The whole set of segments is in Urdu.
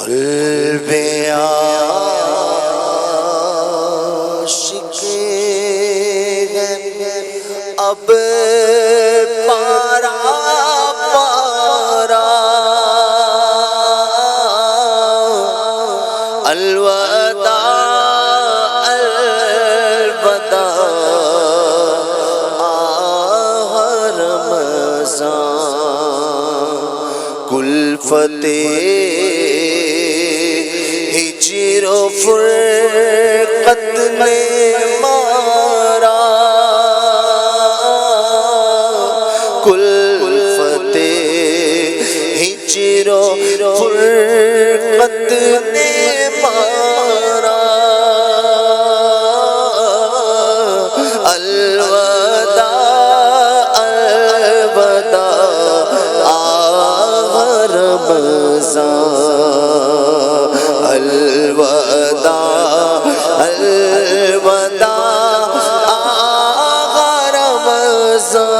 قلب عاشق ہے اب پارا پارا، الوداع الوداع آہ رمضان، کلفت ہجر و فرقت نے مارا، کلفت ہجر و فرقت نے مارا، الوداع الوداع آہ رمضان، الوداع الوداع آہ رمضان،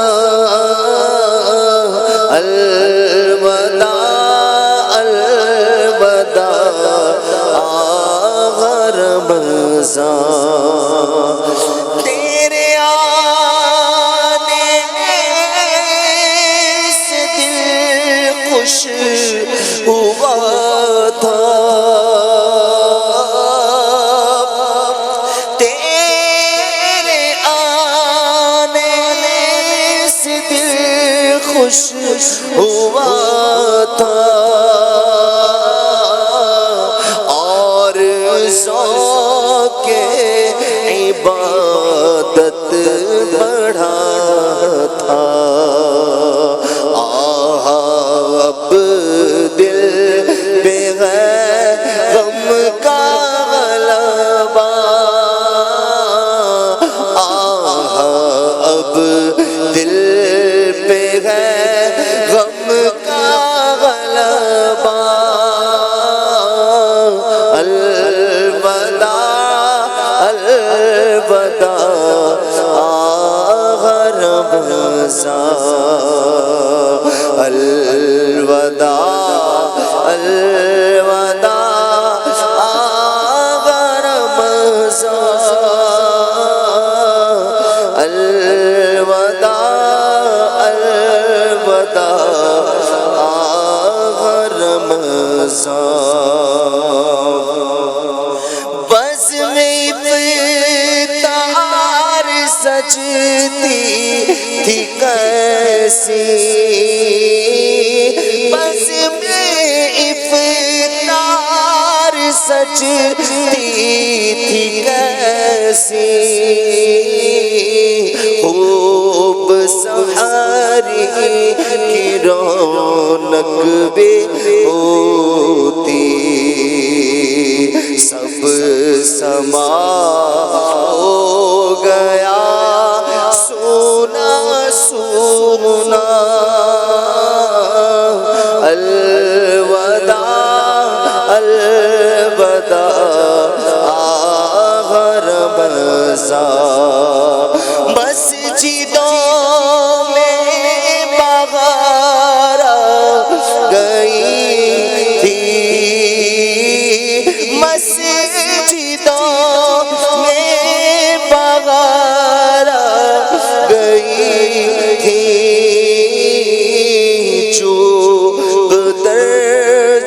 الوداع الوداع آہ رمضان، تیرے آنے سے دل خوش ہوا تھا، تیرے آنے سے دل خوش ہوا تھا، اور ذوق عبادت بڑھا تھا، اب دل پہ ہے غم کا غلبہ، اب دل پہ ہے غم کا غلبہ، الوداع الوداع آہ رمضان، الوداع الوداع آہ رمضان، الوداع الوداع آہ رمضان، بزم افطار سجتی تھی کیسی، بزم افطار سجتی تھی کیسی، خوب سحری کی رونق بھی ہوتی، سب سما ہو گیا سونا سونا، الوداع الوداع آہ رمضان، مسجدوں میں بہار گئی تھی، مسجدوں میں بہار گئی تھی، چوک در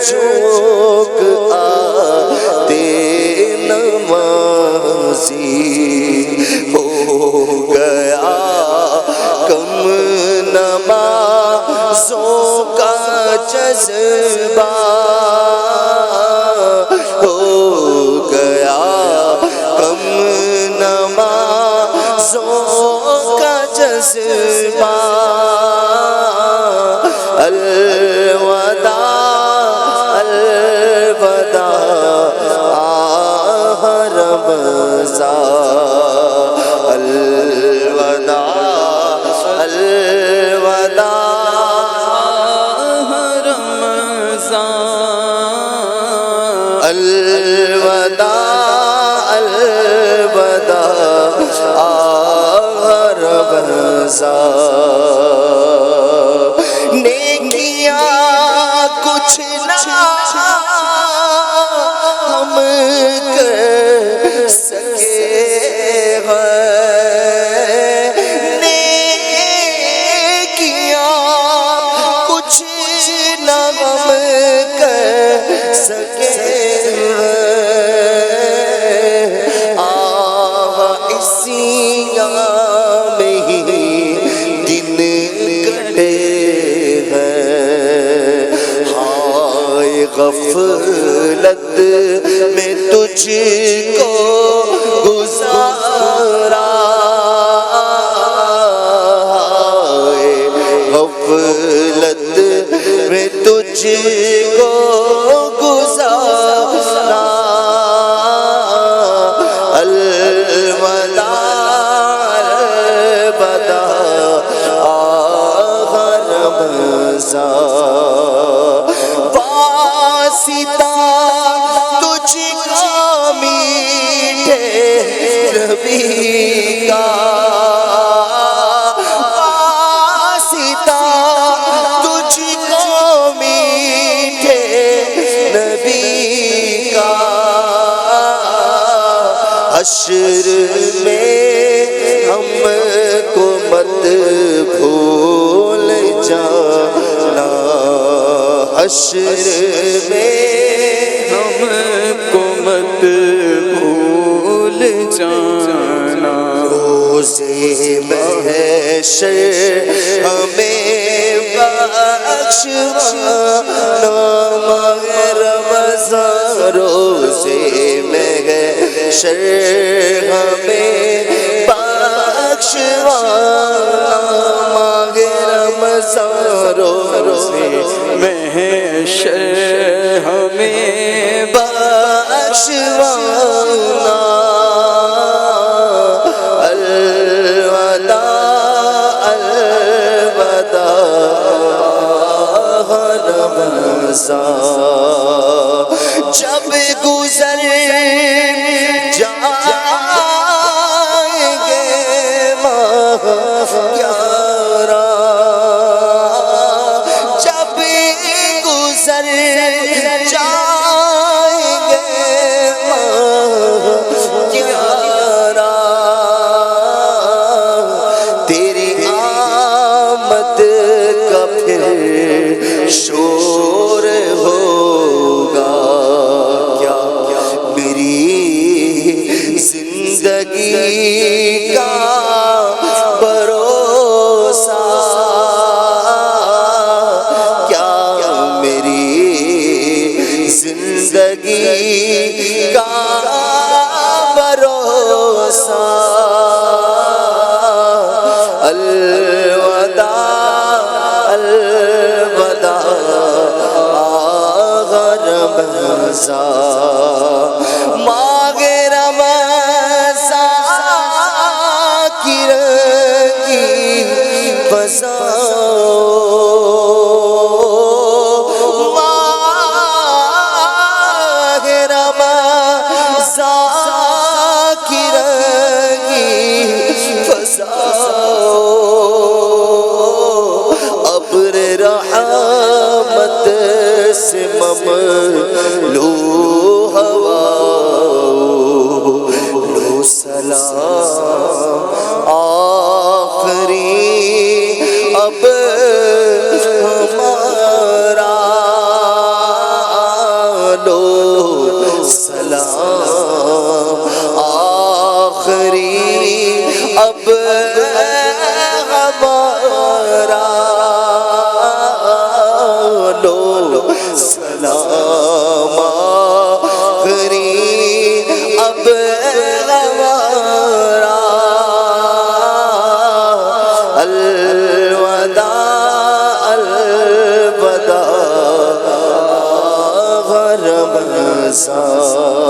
چوک آتے نمازی، ہو گیا کم نمازوں کا جذبہ، ہو گیا کم نمازوں کا جذبہ، الوداع الوداع آہ رمضان، الوداع الوداع آہ رمضان، الوداع الوداع آہ رمضان، نیکیاں کچھ نہ غفلت میں تجھ کو گزارا، غفلت میں تجھ کو گزارا، الوداع الوداع آخر رمضان، واسطہ تجھ کا میٹھے نبی کا، واسطہ تجھ کا میٹھے نبی کا، حشر میں ہم کو مت بھول جانا، حشر میں ہم کو مت بھول جانا، روزے محشر ہمیں بخشوانا، ماہ رمضان روزے محشر ہمیں بخشوانا، ماہ رمضان روزے محشر ہمیں بخشوانا، الوداع الوداع رمضان، جب گزر جائیں گے ماہ گیارہ، جب گزر جائیں گے ماہ گیارہ، تیری آمد کا پھر شور ہوگا، کیا میری زندگی کا بھروسہ، کیا میری زندگی کا بھروسہ، الوداع الوداع آخر رمضان، ماہ رمضان کی رنگی فضا، ماہ رمضان کی رنگی فضا، ابر رحمت سے مملو ہوا، لو سلام آخری اب ہمارا، لو سلام آخری اب ہمارا، لو سلام آخری اب ہمارا، الوداع الوداع رمضان۔